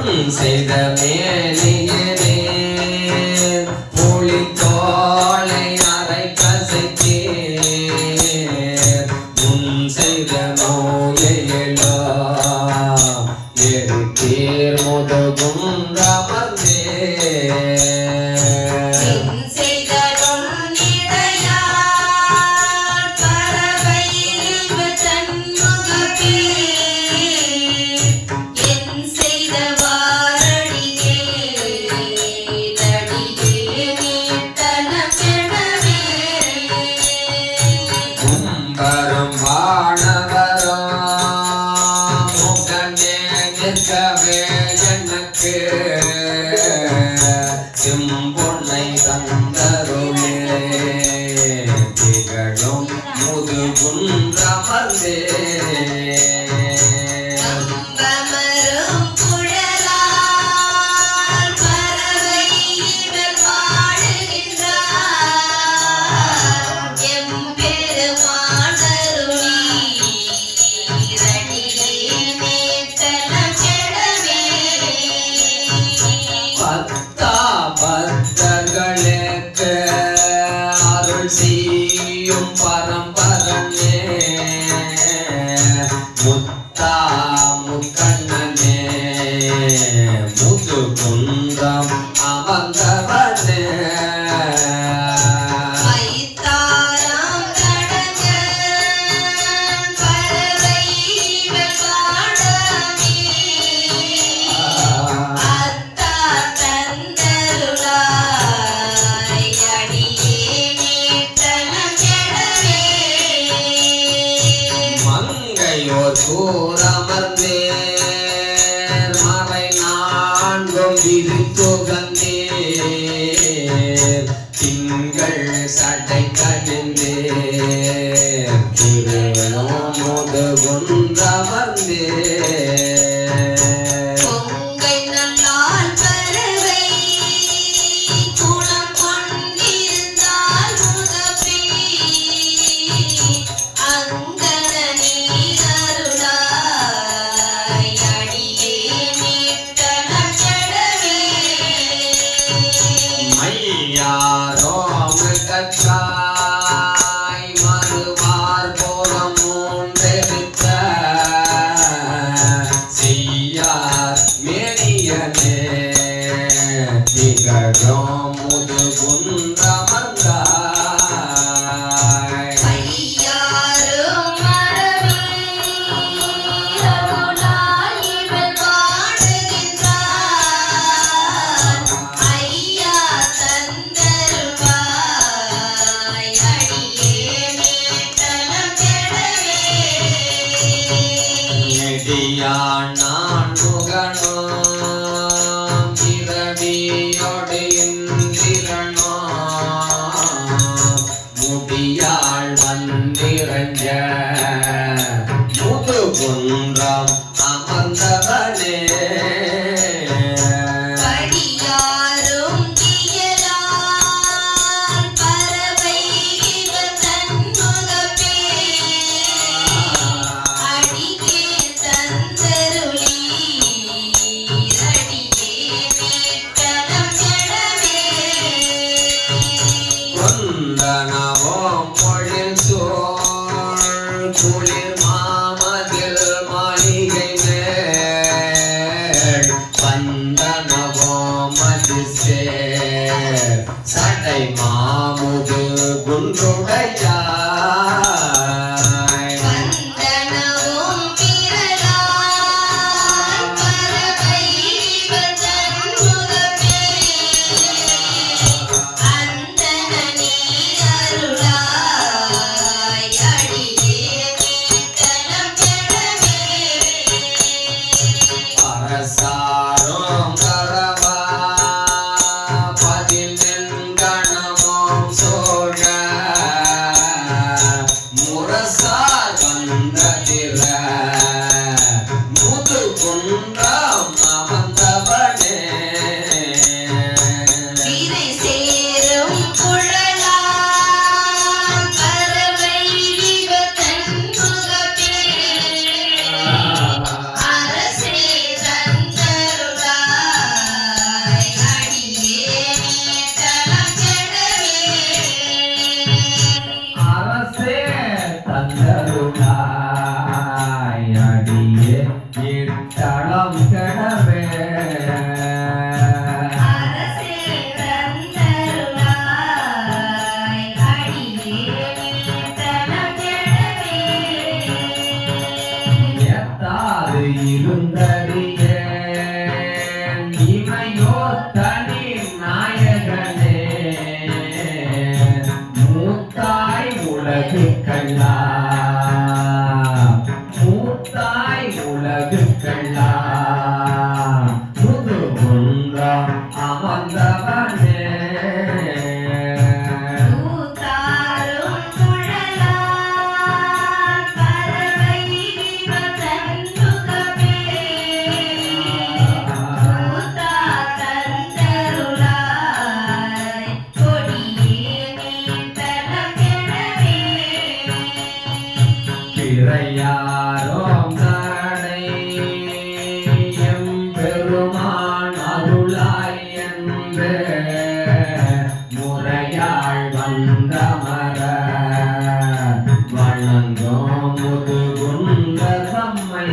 செய்த மேனியனே மொழித்தோளை அரை கசைத்தே முன் செய்த நோயெல்லாம் எரித்தீர் முதுகுன்றமர்ந்தே செம்பொன்னை தந்தருளே திகழும் முதுகுன்றமர்ந்தே பக்தர்களுக்கு அருள் செய்யும் பரம்பரனே முத்தா முக்கண்ணனே முதுகுன்றம் அமர்ந்தவனே சூரமர்ந்தே மறை நான்கும் விரித்துகந்தே திங்கள் சடை கடிந்தே திருநோம் முதுகுன்றமர்ந்தே கற்றாய் மறுவார் போலம் மூன்றெடுத்த செய்யார் மேனியனே திகழும் முதுகுன்றமர்ந்தாய் நான் முகனோம் இரவியோடு இந்திரனோ முடியாள் வந்திரஞ்ச முதுகுன்றம் அமர்ந்தவனே நவோம் பொழில் சோழ் குளிர் மாமதில் மாளிகை மேல் வந்தனவோம் மதிசே சடை மாமுது குன்றுடையாய் அரசாரும் கரவா பதினெண்கணமும் சோழ முரசார் வந்ததிர முதுகுன்றம் அமர்ந்தவனே அரசே தந்த எல்லாம் கெடவே இருந்தறியே இமையோ தனி நாயகனே மூத்தாய் உலகுக்கல்லா மூத்தாய் உலகுக்கல்லா முதுகுன்றம் அமர்ந்தவனே பிறையாரோம் நடை எம்பெருமான் அருளாய் என்று முறையாள் வந்தமர வணங்கோம் முதுகுன்ற தம்மை